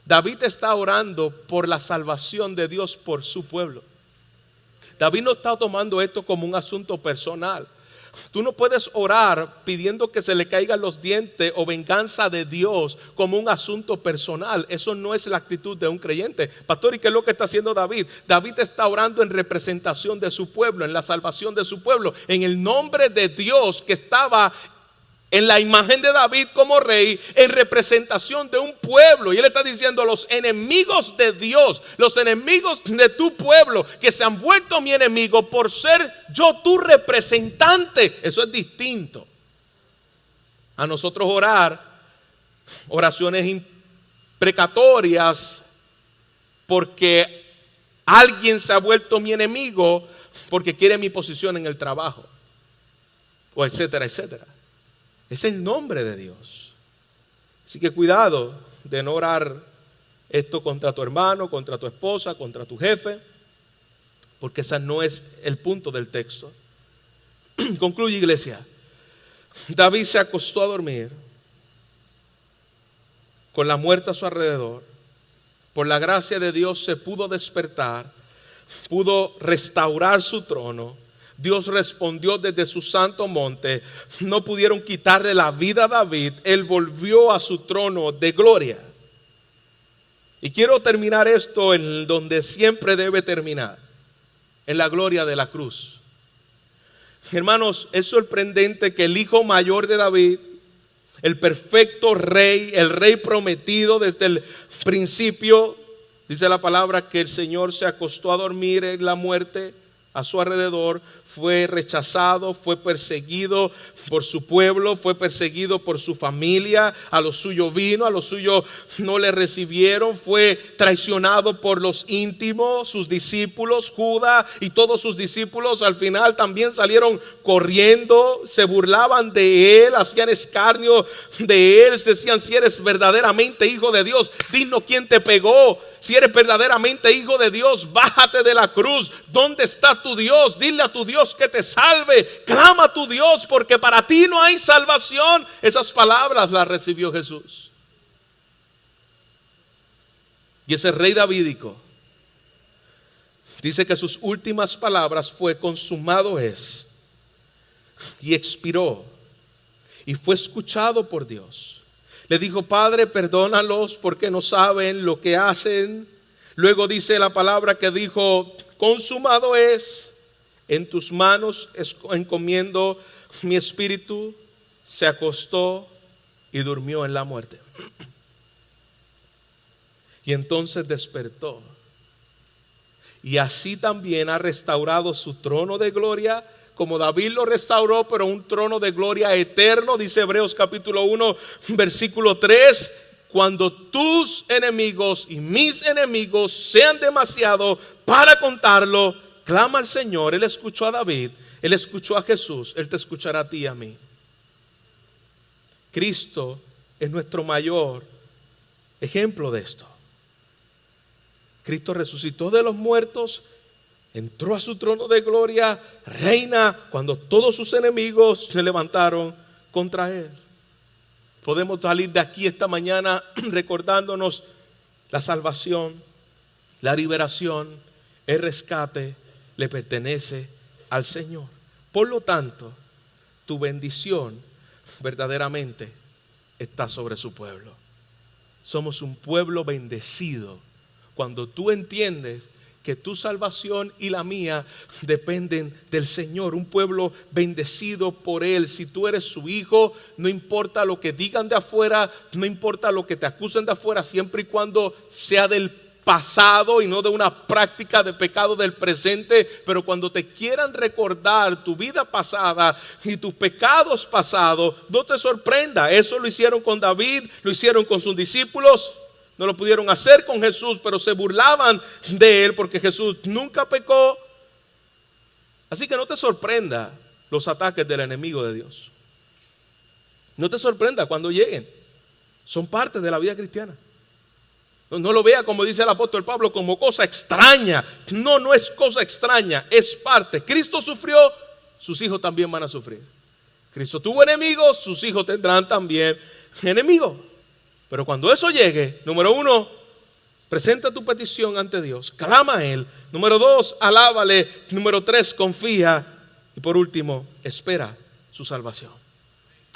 David está orando por la salvación de Dios por su pueblo. David no está tomando esto como un asunto personal. Tú no puedes orar pidiendo que se le caigan los dientes o venganza de Dios como un asunto personal. Eso no es la actitud de un creyente. Pastor, ¿y qué es lo que está haciendo David? David está orando en representación de su pueblo, en la salvación de su pueblo, en el nombre de Dios que estaba en la imagen de David como rey, en representación de un pueblo. Y él está diciendo: los enemigos de Dios, los enemigos de tu pueblo, que se han vuelto mi enemigo por ser yo tu representante. Eso es distinto a nosotros orar oraciones imprecatorias porque alguien se ha vuelto mi enemigo, porque quiere mi posición en el trabajo, o etcétera, etcétera. Es el nombre de Dios. Así que cuidado de no orar esto contra tu hermano, contra tu esposa, contra tu jefe, porque ese no es el punto del texto. Concluye, iglesia. David se acostó a dormir con la muerte a su alrededor. Por la gracia de Dios se pudo despertar, pudo restaurar su trono. Dios respondió desde su santo monte. No pudieron quitarle la vida a David. Él volvió a su trono de gloria. Y quiero terminar esto en donde siempre debe terminar, en la gloria de la cruz. Hermanos, es sorprendente que el hijo mayor de David, el perfecto rey, el rey prometido desde el principio, dice la palabra que el Señor se acostó a dormir en la muerte a su alrededor, fue rechazado, fue perseguido por su pueblo, fue perseguido por su familia. A lo suyo vino, a lo suyo no le recibieron, fue traicionado por los íntimos, sus discípulos, Judas y todos sus discípulos. Al final también salieron corriendo, se burlaban de él, hacían escarnio de él, decían: si eres verdaderamente hijo de Dios, dinos quién te pegó. Si eres verdaderamente hijo de Dios, bájate de la cruz. ¿Dónde está tu Dios? Dile a tu Dios que te salve. Clama a tu Dios, porque para ti no hay salvación. Esas palabras las recibió Jesús. Y ese rey davídico dice que sus últimas palabras fue: consumado es. Y expiró. Y fue escuchado por Dios. Le dijo: Padre, perdónalos porque no saben lo que hacen. Luego dice la palabra que dijo: consumado es, en tus manos encomiendo mi espíritu. Se acostó y durmió en la muerte. Y entonces despertó. Y así también ha restaurado su trono de gloria, como David lo restauró, pero un trono de gloria eterno. Dice Hebreos capítulo 1, versículo 3: cuando tus enemigos y mis enemigos sean demasiado para contarlo, clama al Señor. Él escuchó a David, él escuchó a Jesús, él te escuchará a ti y a mí. Cristo es nuestro mayor ejemplo de esto. Cristo resucitó de los muertos, entró a su trono de gloria, reina cuando todos sus enemigos se levantaron contra él. Podemos salir de aquí esta mañana recordándonos la salvación, la liberación, el rescate le pertenece al Señor. Por lo tanto, tu bendición verdaderamente está sobre su pueblo. Somos un pueblo bendecido cuando tú entiendes que tu salvación y la mía dependen del Señor. Un pueblo bendecido por Él. Si tú eres su hijo, no importa lo que digan de afuera, no importa lo que te acusen de afuera, siempre y cuando sea del pasado y no de una práctica de pecado del presente. Pero cuando te quieran recordar tu vida pasada y tus pecados pasados, no te sorprenda. Eso lo hicieron con David, lo hicieron con sus discípulos. No lo pudieron hacer con Jesús, pero se burlaban de él porque Jesús nunca pecó. Así que no te sorprenda los ataques del enemigo de Dios. No te sorprenda cuando lleguen. Son parte de la vida cristiana. No lo vea, como dice el apóstol Pablo, como cosa extraña. No, no es cosa extraña, es parte. Cristo sufrió, sus hijos también van a sufrir. Cristo tuvo enemigos, sus hijos tendrán también enemigos. Pero cuando eso llegue, número 1, presenta tu petición ante Dios, clama a Él. Número 2, alábale. Número 3, confía. Y por último, espera su salvación.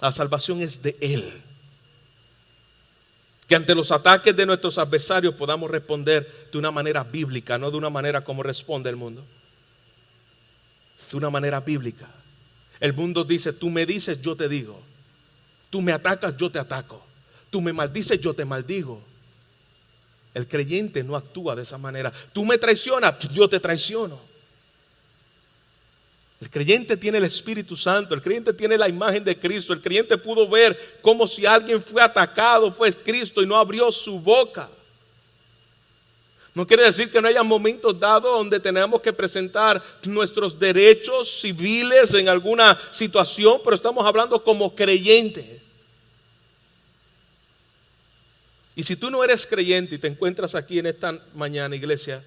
La salvación es de Él. Que ante los ataques de nuestros adversarios podamos responder de una manera bíblica, no de una manera como responde el mundo. De una manera bíblica. El mundo dice, tú me dices, yo te digo. Tú me atacas, yo te ataco. Tú me maldices, yo te maldigo. El creyente no actúa de esa manera. Tú me traicionas, yo te traiciono. El creyente tiene el Espíritu Santo, el creyente tiene la imagen de Cristo. El creyente pudo ver como si alguien fue atacado, fue Cristo y no abrió su boca. No quiere decir que no haya momentos dados donde tenemos que presentar nuestros derechos civiles en alguna situación, pero estamos hablando como creyentes. Y si tú no eres creyente y te encuentras aquí en esta mañana, iglesia,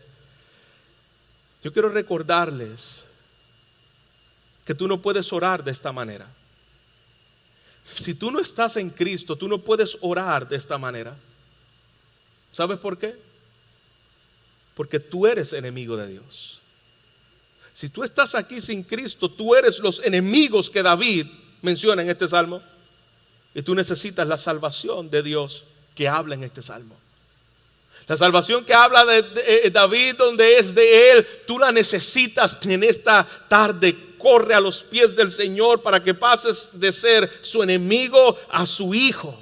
yo quiero recordarles que tú no puedes orar de esta manera. Si tú no estás en Cristo, tú no puedes orar de esta manera. ¿Sabes por qué? Porque tú eres enemigo de Dios. Si tú estás aquí sin Cristo, tú eres los enemigos que David menciona en este salmo. Y tú necesitas la salvación de Dios que habla en este salmo. La salvación que habla de David, donde es de él, tú la necesitas en esta tarde. Corre a los pies del Señor para que pases de ser su enemigo a su hijo.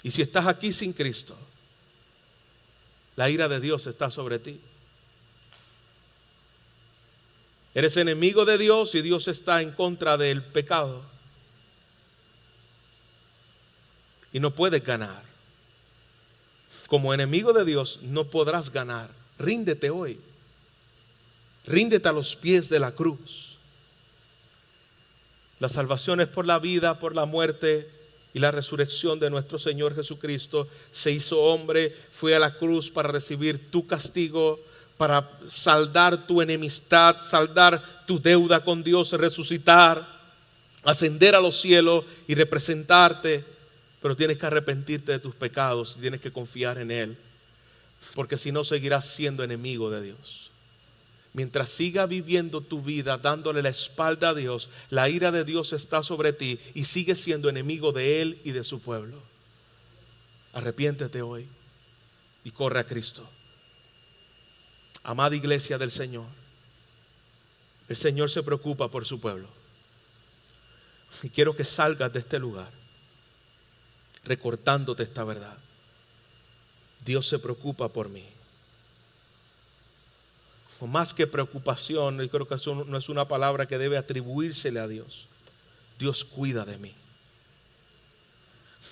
Y si estás aquí sin Cristo, la ira de Dios está sobre ti. Eres enemigo de Dios y Dios está en contra del pecado. Y no puedes ganar. Como enemigo de Dios no podrás ganar. Ríndete hoy. Ríndete a los pies de la cruz. La salvación es por la vida, por la muerte y la resurrección de nuestro Señor Jesucristo. Se hizo hombre, fue a la cruz para recibir tu castigo, para saldar tu enemistad, saldar tu deuda con Dios, resucitar, ascender a los cielos y representarte. Pero tienes que arrepentirte de tus pecados y tienes que confiar en Él. Porque si no, seguirás siendo enemigo de Dios. Mientras siga viviendo tu vida dándole la espalda a Dios, la ira de Dios está sobre ti y sigues siendo enemigo de Él y de su pueblo. Arrepiéntete hoy y corre a Cristo. Amada iglesia del Señor, el Señor se preocupa por su pueblo. Y quiero que salgas de este lugar recordándote esta verdad. Dios se preocupa por mí. O más que preocupación, yo creo que eso no es una palabra que debe atribuírsele a Dios. Dios cuida de mí.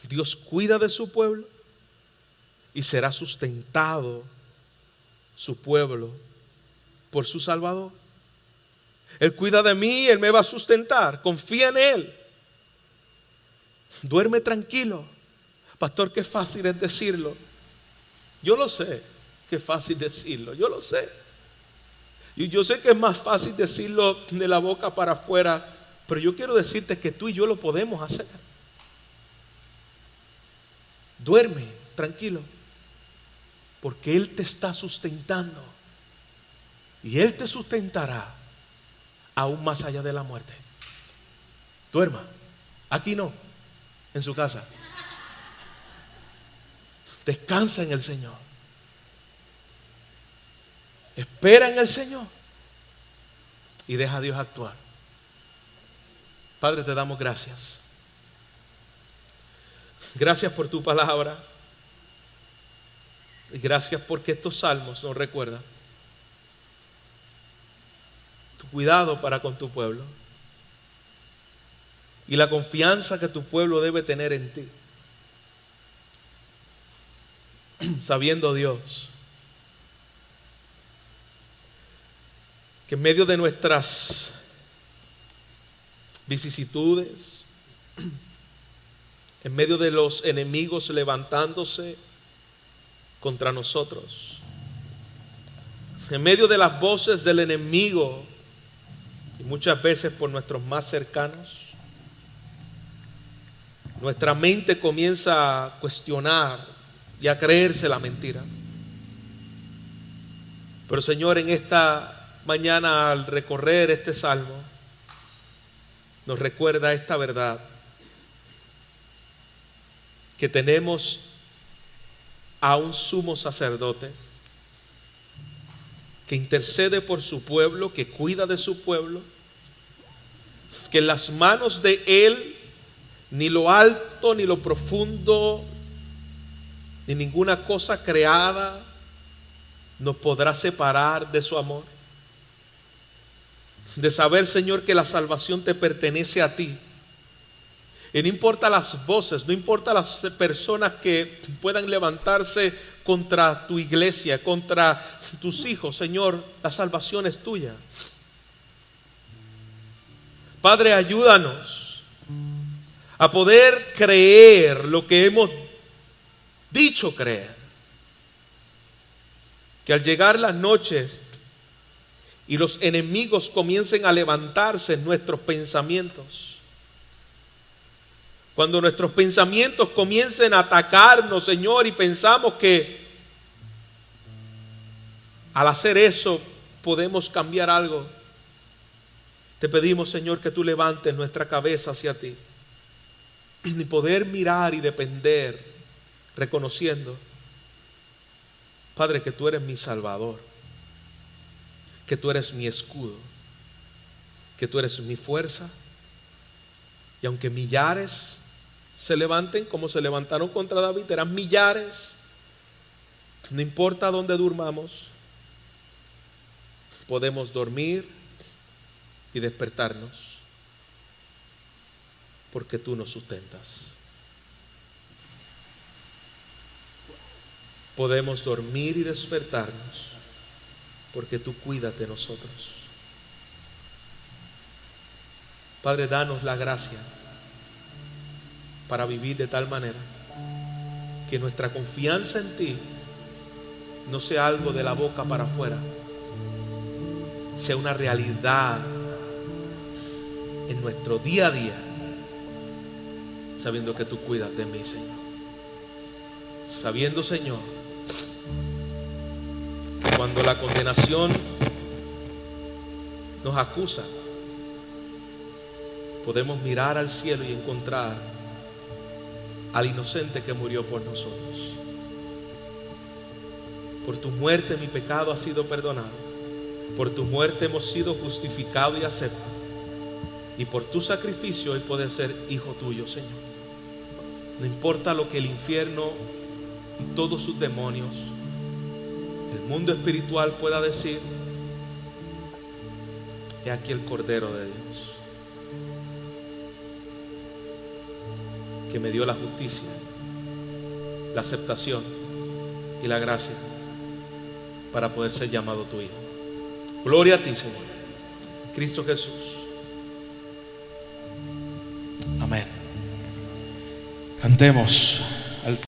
Dios cuida de su pueblo y será sustentado su pueblo por su Salvador. Él cuida de mí, Él me va a sustentar. Confía en Él. Duerme tranquilo. Pastor, qué fácil es decirlo. Yo lo sé, qué fácil decirlo, yo lo sé. Y yo sé que es más fácil decirlo de la boca para afuera, pero yo quiero decirte que tú y yo lo podemos hacer. Duerme tranquilo, porque Él te está sustentando. Y Él te sustentará aún más allá de la muerte. Duerma. Aquí no, en su casa. Descansa en el Señor. Espera en el Señor y deja a Dios actuar. Padre, te damos gracias. Gracias por tu palabra. Y gracias porque estos salmos nos recuerdan tu cuidado para con tu pueblo y la confianza que tu pueblo debe tener en ti. Sabiendo, Dios, que en medio de nuestras vicisitudes, en medio de los enemigos levantándose contra nosotros, en medio de las voces del enemigo, y muchas veces por nuestros más cercanos, nuestra mente comienza a cuestionar y a creerse la mentira. Pero Señor, en esta mañana, al recorrer este salmo, nos recuerda esta verdad, que tenemos a un sumo sacerdote que intercede por su pueblo, que cuida de su pueblo, que en las manos de Él ni lo alto, ni lo profundo, ni ninguna cosa creada nos podrá separar de su amor. De saber, Señor, que la salvación te pertenece a ti. Y no importa las voces, no importa las personas que puedan levantarse contra tu iglesia, contra tus hijos, Señor, la salvación es tuya. Padre, ayúdanos a poder creer lo que hemos dicho creer. Que al llegar las noches y los enemigos comiencen a levantarse en nuestros pensamientos, cuando nuestros pensamientos comiencen a atacarnos, Señor, y pensamos que al hacer eso podemos cambiar algo, te pedimos, Señor, que tú levantes nuestra cabeza hacia ti y poder mirar y depender, reconociendo, Padre, que tú eres mi Salvador, que tú eres mi escudo, que tú eres mi fuerza. Y aunque millares se levanten como se levantaron contra David, eran millares, no importa dónde durmamos, podemos dormir y despertarnos, porque tú nos sustentas. Podemos dormir y despertarnos, porque tú cuidas de nosotros. Padre, danos la gracia para vivir de tal manera que nuestra confianza en ti no sea algo de la boca para afuera, sea una realidad en nuestro día a día, sabiendo que tú cuidas de mí, Señor. Sabiendo, Señor, que cuando la condenación nos acusa, podemos mirar al cielo y encontrar al inocente que murió por nosotros. Por tu muerte mi pecado ha sido perdonado. Por tu muerte hemos sido justificados y aceptados. Y por tu sacrificio hoy poder ser hijo tuyo, Señor. No importa lo que el infierno y todos sus demonios, el mundo espiritual pueda decir, he aquí el Cordero de Dios, que me dio la justicia, la aceptación y la gracia para poder ser llamado tu hijo. Gloria a ti, Señor, Cristo Jesús. Amén. Cantemos.